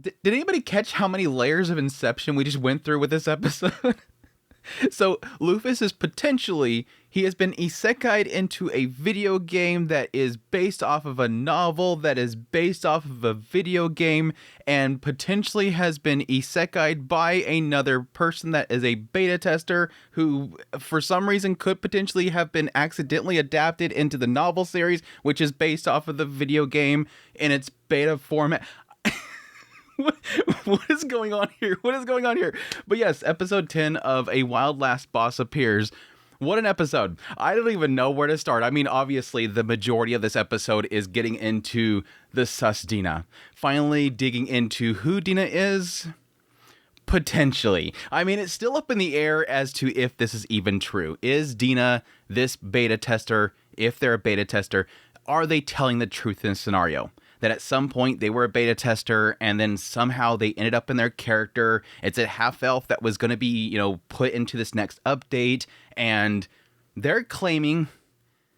Did anybody catch how many layers of Inception we just went through with this episode? So Luffus is potentially, he has been isekai'd into a video game that is based off of a novel that is based off of a video game, and potentially has been isekai'd by another person that is a beta tester who for some reason could potentially have been accidentally adapted into the novel series, which is based off of the video game in its beta format. What is going on here? What is going on here? But yes, episode 10 of A Wild Last Boss appears. What an episode. I don't even know where to start. I mean, obviously, the majority of this episode is getting into the sus Dina. Finally digging into who Dina is. Potentially. I mean, it's still up in the air as to if this is even true. Is Dina this beta tester? If they're a beta tester, are they telling the truth in this scenario? That at some point they were a beta tester and then somehow they ended up in their character. It's a half-elf that was going to be, put into this next update. And they're claiming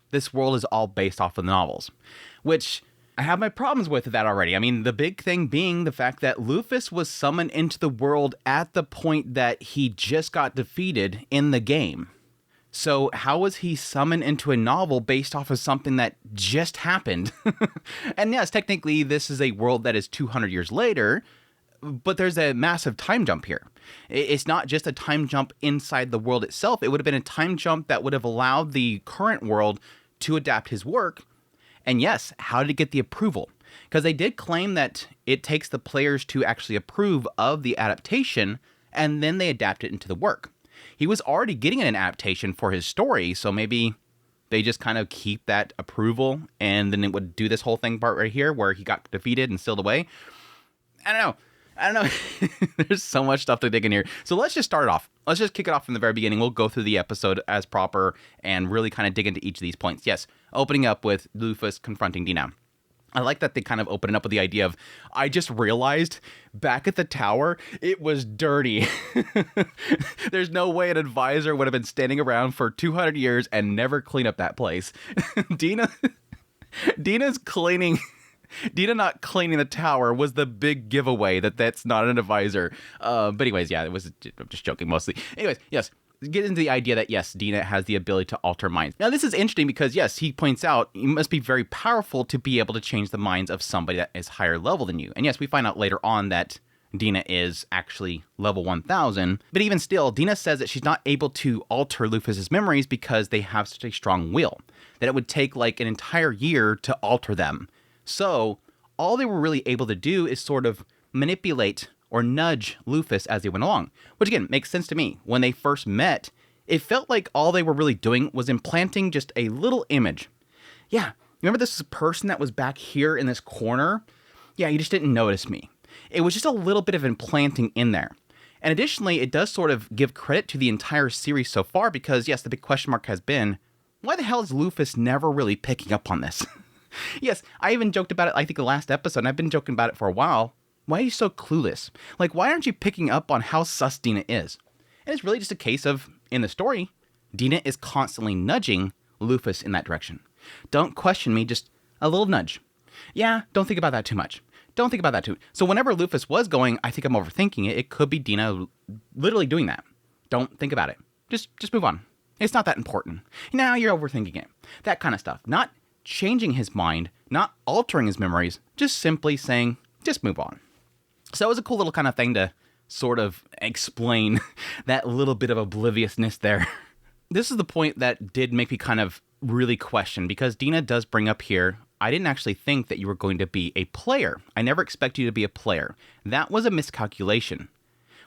this world is all based off of the novels, which I have my problems with that already. I mean, the big thing being the fact that Luffus was summoned into the world at the point that he just got defeated in the game. So how was he summoned into a novel based off of something that just happened? And yes, technically this is a world that is 200 years later, but there's a massive time jump here. It's not just a time jump inside the world itself. It would have been a time jump that would have allowed the current world to adapt his work. And yes, how did it get the approval? Because they did claim that it takes the players to actually approve of the adaptation, and then they adapt it into the work. He was already getting an adaptation for his story, so maybe they just kind of keep that approval, and then it would do this whole thing part right here where he got defeated and sealed away. I don't know. There's so much stuff to dig in here. So let's just start it off. Let's just kick it off from the very beginning. We'll go through the episode as proper and really kind of dig into each of these points. Yes, opening up with Luffus confronting Dina. I like that they kind of open it up with the idea of, I just realized back at the tower, it was dirty. There's no way an advisor would have been standing around for 200 years and never clean up that place. Dina's cleaning... Dina not cleaning the tower was the big giveaway that's not an advisor. But anyways, yeah, I'm just joking mostly. Anyways, yes. Get into the idea that, yes, Dina has the ability to alter minds. Now, this is interesting because, yes, he points out you must be very powerful to be able to change the minds of somebody that is higher level than you. And yes, we find out later on that Dina is actually level 1000. But even still, Dina says that she's not able to alter Luffus's memories because they have such a strong will, that it would take like an entire year to alter them. So all they were really able to do is sort of manipulate or nudge Luffus as they went along, which again makes sense to me. When they first met, it felt like all they were really doing was implanting just a little image. Yeah, remember this person that was back here in this corner? Yeah, you just didn't notice me. It was just a little bit of implanting in there. And additionally, it does sort of give credit to the entire series so far because, yes, the big question mark has been, why the hell is Luffus never really picking up on this? Yes, I even joked about it, I think, the last episode, and I've been joking about it for a while. Why are you so clueless? Like, why aren't you picking up on how sus Dina is? And it's really just a case of, in the story, Dina is constantly nudging Luffus in that direction. Don't question me, just a little nudge. Yeah, don't think about that too much. Don't think about that too. So whenever Luffus was going, I think I'm overthinking it, it could be Dina literally doing that. Don't think about it. Just move on. It's not that important. Now you're overthinking it. That kind of stuff. Not changing his mind, not altering his memories, just simply saying, just move on. So it was a cool little kind of thing to sort of explain that little bit of obliviousness there. This is the point that did make me kind of really question, because Dina does bring up here, I didn't actually think that you were going to be a player. I never expected you to be a player. That was a miscalculation.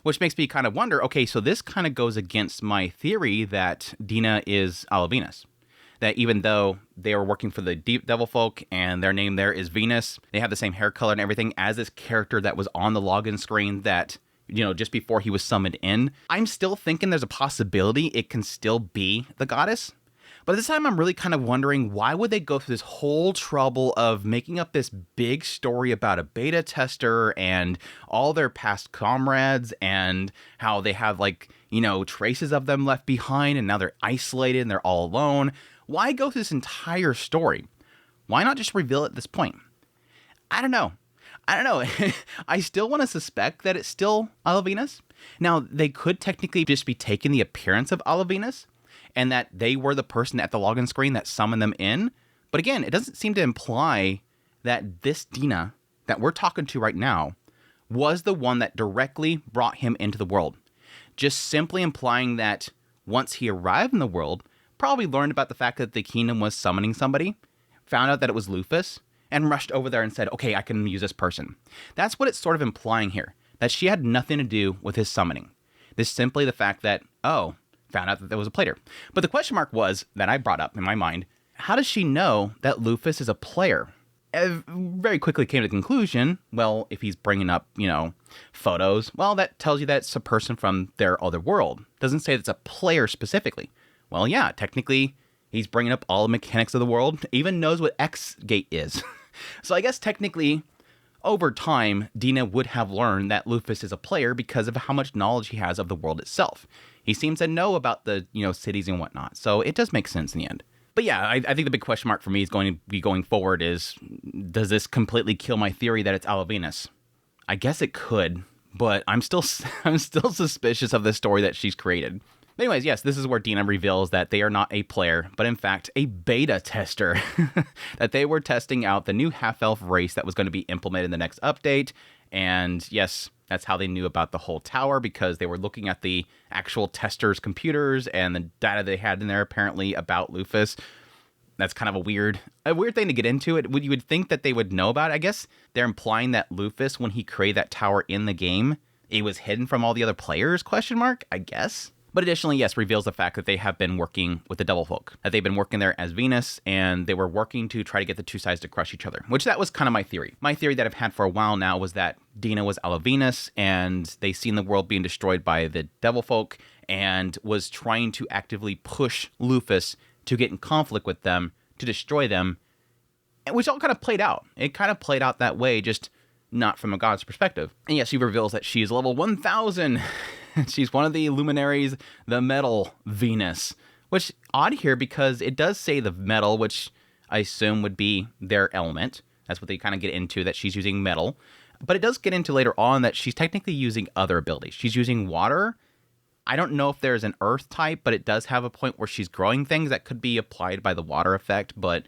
Which makes me kind of wonder, okay, so this kind of goes against my theory that Dina is Venus. That even though they are working for the Deep Devil Folk and their name there is Venus, they have the same hair color and everything as this character that was on the login screen that, just before he was summoned in. I'm still thinking there's a possibility it can still be the goddess. But this time I'm really kind of wondering, why would they go through this whole trouble of making up this big story about a beta tester and all their past comrades and how they have traces of them left behind and now they're isolated and they're all alone. Why go through this entire story? Why not just reveal it at this point? I don't know. I don't know. I still want to suspect that it's still Alavenus. Now, they could technically just be taking the appearance of Alavenus and that they were the person at the login screen that summoned them in. But again, it doesn't seem to imply that this Dina that we're talking to right now was the one that directly brought him into the world. Just simply implying that once he arrived in the world, probably learned about the fact that the kingdom was summoning somebody, found out that it was Luffus, and rushed over there and said, okay, I can use this person. That's what it's sort of implying here, that she had nothing to do with his summoning. This is simply the fact that, oh, found out that there was a player. But the question mark was, that I brought up in my mind, how does she know that Luffus is a player? I very quickly came to the conclusion, well, if he's bringing up, photos, well, that tells you that it's a person from their other world. Doesn't say it's a player specifically. Well, yeah, technically, he's bringing up all the mechanics of the world, even knows what X-Gate is. So I guess technically, over time, Dina would have learned that Luffus is a player because of how much knowledge he has of the world itself. He seems to know about the, cities and whatnot. So it does make sense in the end. But yeah, I think the big question mark for me is going to be going forward is, does this completely kill my theory that it's Alavenus? I guess it could, but I'm still suspicious of the story that she's created. But anyways, yes, this is where Dina reveals that they are not a player, but in fact a beta tester. That they were testing out the new half-elf race that was going to be implemented in the next update. And yes, that's how they knew about the whole tower, because they were looking at the actual testers' computers and the data they had in there apparently about Luffus. That's kind of a weird thing to get into. You would think that they would know about it. I guess they're implying that Luffus, when he created that tower in the game, it was hidden from all the other players, I guess. But additionally, yes, reveals the fact that they have been working with the Devil Folk, that they've been working there as Venus, and they were working to try to get the two sides to crush each other, which that was kind of my theory. My theory that I've had for a while now was that Dina was Alavenus, and they seen the world being destroyed by the Devil Folk, and was trying to actively push Luffus to get in conflict with them, to destroy them, which all kind of played out. It kind of played out that way, just not from a god's perspective. And yes, he reveals that she's level 1000. She's one of the luminaries, the metal Venus, which odd here because it does say the metal, which I assume would be their element. That's what they kind of get into, that she's using metal. But it does get into later on that she's technically using other abilities. She's using water. I don't know if there's an earth type, but it does have a point where she's growing things that could be applied by the water effect. But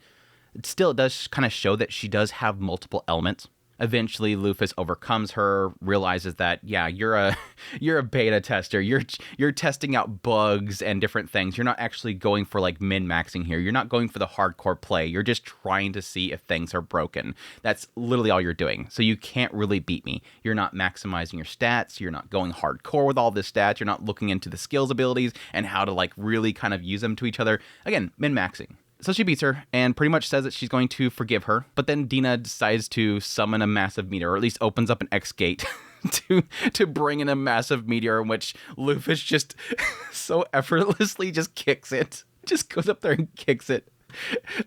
it still does kind of show that she does have multiple elements. Eventually, Luffus overcomes her, realizes that, yeah, you're a beta tester. You're testing out bugs and different things. You're not actually going for like min-maxing here. You're not going for the hardcore play. You're just trying to see if things are broken. That's literally all you're doing. So you can't really beat me. You're not maximizing your stats. You're not going hardcore with all the stats. You're not looking into the skills abilities and how to like really kind of use them to each other. Again, min-maxing. So she beats her and pretty much says that she's going to forgive her. But then Dina decides to summon a massive meteor, or at least opens up an X-Gate to bring in a massive meteor, in which Luffus just so effortlessly just kicks it. Just goes up there and kicks it.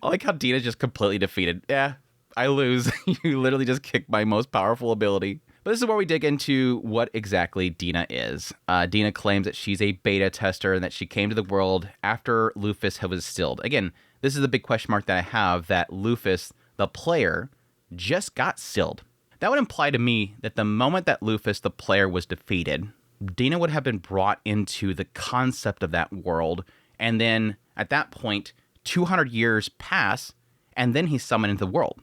I like how Dina's just completely defeated. Yeah, I lose. You literally just kicked my most powerful ability. But this is where we dig into what exactly Dina is. Dina claims that she's a beta tester and that she came to the world after Luffus was stilled. Again, this is the big question mark that I have, that Luffus, the player, just got stilled. That would imply to me that the moment that Luffus, the player, was defeated, Dina would have been brought into the concept of that world. And then at that point, 200 years pass, and then he's summoned into the world.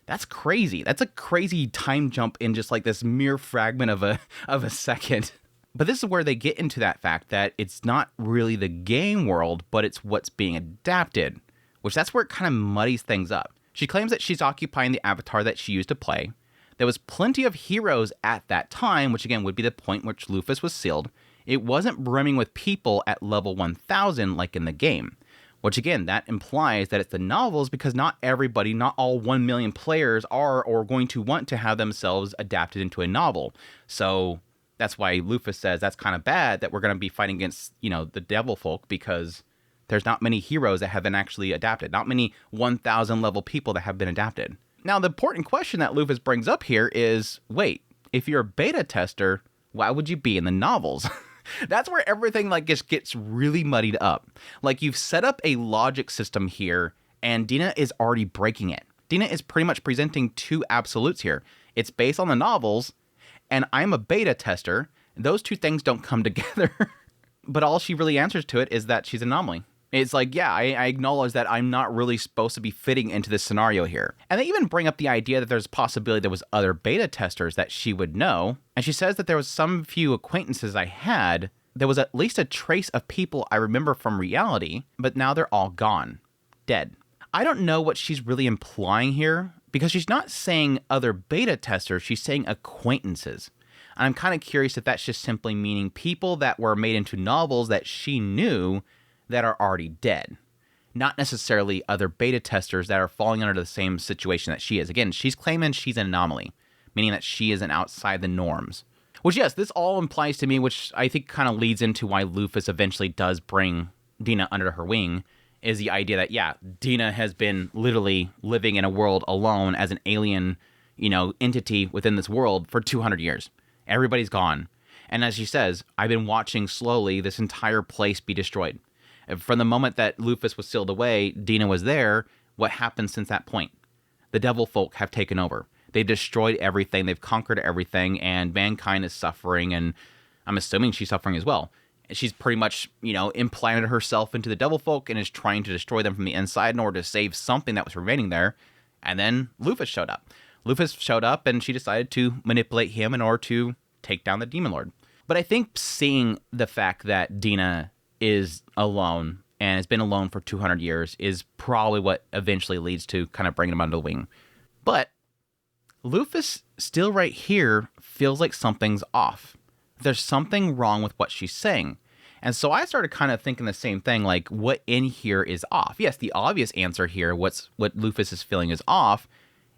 That's crazy. That's a crazy time jump in just like this mere fragment of a second. But this is where they get into that fact that it's not really the game world, but it's what's being adapted, which that's where it kind of muddies things up. She claims that she's occupying the avatar that she used to play. There was plenty of heroes at that time, which again would be the point which Luffus was sealed. It wasn't brimming with people at level 1000 like in the game, which again, that implies that it's the novels, because not everybody, not all 1 million players are or going to want to have themselves adapted into a novel. So that's why Luffus says that's kind of bad that we're going to be fighting against, the Devil Folk, because there's not many heroes that have been actually adapted. Not many 1000 level people that have been adapted. Now, the important question that Luffus brings up here is, wait, if you're a beta tester, why would you be in the novels? That's where everything just gets really muddied up. Like, you've set up a logic system here, and Dina is already breaking it. Dina is pretty much presenting two absolutes here. It's based on the novels, and I'm a beta tester. Those two things don't come together. But all she really answers to it is that she's an anomaly. It's like, yeah, I acknowledge that I'm not really supposed to be fitting into this scenario here. And they even bring up the idea that there's a possibility there was other beta testers that she would know. And she says that there was some few acquaintances I had. There was at least a trace of people I remember from reality, but now they're all gone. Dead. I don't know what she's really implying here, because she's not saying other beta testers, she's saying acquaintances. And I'm kind of curious if that's just simply meaning people that were made into novels that she knew that are already dead. Not necessarily other beta testers that are falling under the same situation that she is. Again, she's claiming she's an anomaly, meaning that she isn't outside the norms. Which, yes, this all implies to me, which I think kind of leads into why Luffus eventually does bring Dina under her wing, is the idea that, yeah, Dina has been literally living in a world alone as an alien, entity within this world for 200 years. Everybody's gone. And as she says, I've been watching slowly this entire place be destroyed. From the moment that Luffus was sealed away, Dina was there. What happened since that point? The devil folk have taken over. They've destroyed everything. They've conquered everything, and mankind is suffering, and I'm assuming she's suffering as well. She's pretty much, implanted herself into the devil folk and is trying to destroy them from the inside in order to save something that was remaining there. And then Luffus showed up. Luffus showed up, and she decided to manipulate him in order to take down the Demon Lord. But I think seeing the fact that Dina is alone and has been alone for 200 years is probably what eventually leads to kind of bringing him under the wing. But Luffus still right here feels like something's off. There's something wrong with what she's saying. And so I started kind of thinking the same thing, like, what in here is off? Yes, the obvious answer here, what Luffus is feeling is off,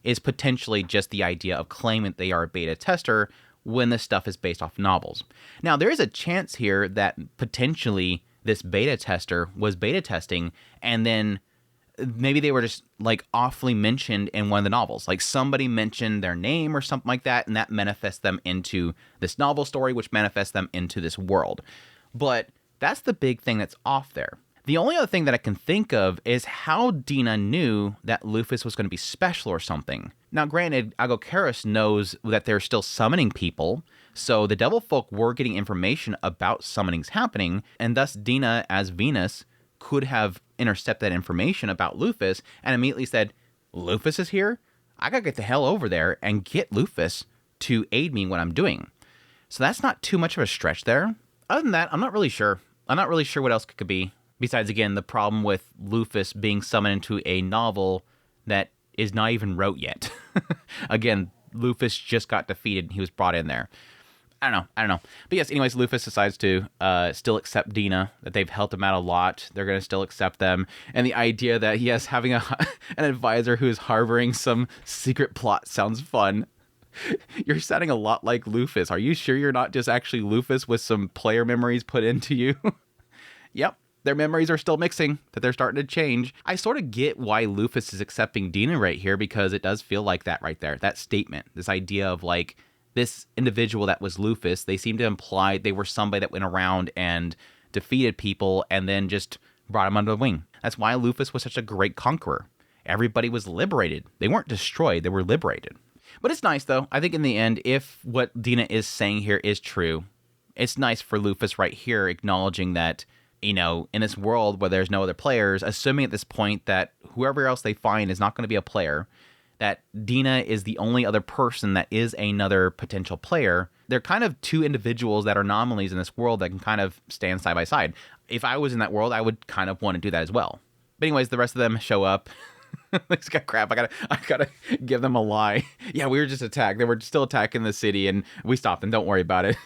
is potentially just the idea of claiming that they are a beta tester when this stuff is based off novels. Now, there is a chance here that potentially this beta tester was beta testing, and then maybe they were just like awfully mentioned in one of the novels. Like somebody mentioned their name or something like that, and that manifests them into this novel story, which manifests them into this world. But that's the big thing that's off there. The only other thing that I can think of is how Dina knew that Luffus was going to be special or something. Now, granted, Agokeros knows that they're still summoning people, so the devil folk were getting information about summonings happening, and thus Dina, as Venus, could have intercepted that information about Luffus and immediately said, Luffus is here? I gotta get the hell over there and get Luffus to aid me in what I'm doing. So that's not too much of a stretch there. Other than that, I'm not really sure. I'm not really sure what else it could be. Besides, again, the problem with Luffus being summoned into a novel that is not even wrote yet. Again, Luffus just got defeated and he was brought in there. I don't know. But yes, anyways, Luffus decides to still accept Dina, that they've helped him out a lot. They're going to still accept them. And the idea that, yes, having an advisor who is harboring some secret plot sounds fun. You're sounding a lot like Luffus. Are you sure you're not just actually Luffus with some player memories put into you? Yep. Their memories are still mixing, that they're starting to change. I sort of get why Luffus is accepting Dina right here, because it does feel like that right there. That statement, this idea of like, this individual that was Luffus, they seem to imply they were somebody that went around and defeated people and then just brought him under the wing. That's why Luffus was such a great conqueror. Everybody was liberated. They weren't destroyed, they were liberated. But it's nice, though. I think in the end, if what Dina is saying here is true, it's nice for Luffus right here acknowledging that, in this world where there's no other players, assuming at this point that whoever else they find is not going to be a player, that Dina is the only other person that is another potential player. They're kind of two individuals that are anomalies in this world that can kind of stand side by side. If I was in that world, I would kind of want to do that as well. But anyways, the rest of them show up. It's got crap. I gotta give them a lie. Yeah, we were just attacked. They were still attacking the city, and we stopped them. Don't worry about it.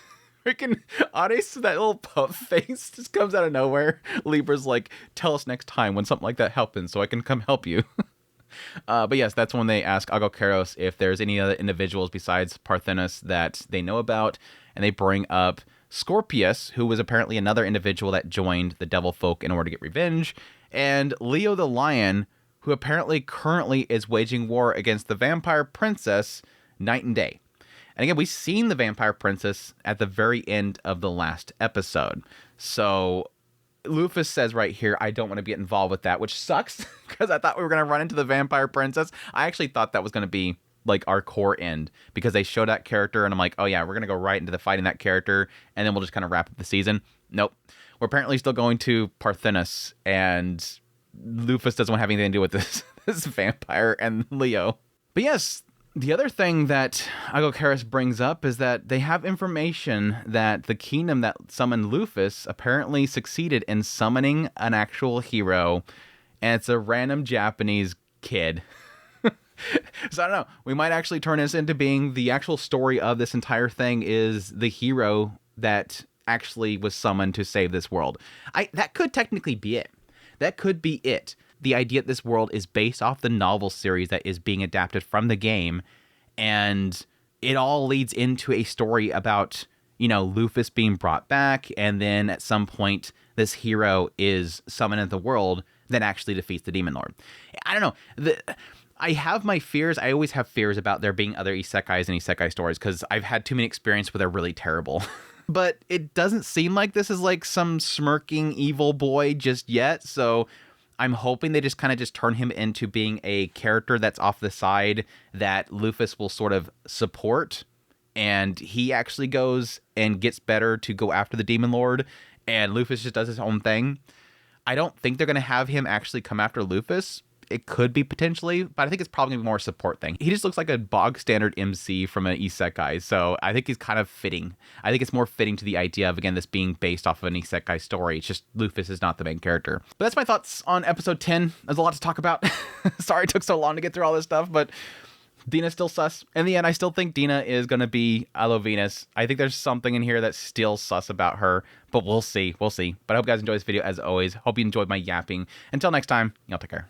Freaking Ares, that little pup face just comes out of nowhere. Libra's like, tell us next time when something like that happens so I can come help you. But yes, that's when they ask Agokeros if there's any other individuals besides Parthenos that they know about, and they bring up Scorpius, who was apparently another individual that joined the Devil Folk in order to get revenge, and Leo the Lion, who apparently currently is waging war against the Vampire Princess night and day. And again, we've seen the Vampire Princess at the very end of the last episode. So Luffus says right here, I don't want to get involved with that, which sucks because I thought we were going to run into the Vampire Princess. I actually thought that was going to be like our core end, because they show that character and I'm like, oh yeah, we're gonna go right into the fighting that character and then we'll just kind of wrap up the season. Nope, we're apparently still going to Parthenos, and Luffus doesn't want to have anything to do with this this vampire and Leo. But yes, the other thing that Agokaris brings up is that they have information that the kingdom that summoned Luffus apparently succeeded in summoning an actual hero, and it's a random Japanese kid. So I don't know, we might actually turn this into being the actual story of this entire thing is the hero that actually was summoned to save this world. That could technically be it. That could be it. The idea that this world is based off the novel series that is being adapted from the game, and it all leads into a story about, you know, Luffus being brought back, and then at some point this hero is summoned into the world that actually defeats the Demon Lord. I don't know. I have my fears. I always have fears about there being other isekais and isekai stories because I've had too many experiences where they're really terrible. But it doesn't seem like this is like some smirking evil boy just yet, so I'm hoping they just kind of just turn him into being a character that's off the side that Luffus will sort of support, and he actually goes and gets better to go after the Demon Lord, and Luffus just does his own thing. I don't think they're going to have him actually come after Luffus. It could be potentially, but I think it's probably going to be more a support thing. He just looks like a bog standard MC from an isekai, so I think he's kind of fitting. I think it's more fitting to the idea of, again, this being based off of an isekai story. It's just Luffus is not the main character. But that's my thoughts on episode 10. There's a lot to talk about. Sorry it took so long to get through all this stuff, but Dina's still sus. In the end, I still think Dina is going to be Aloe Venus. I think there's something in here that's still sus about her, but we'll see. We'll see. But I hope you guys enjoyed this video as always. Hope you enjoyed my yapping. Until next time, y'all take care.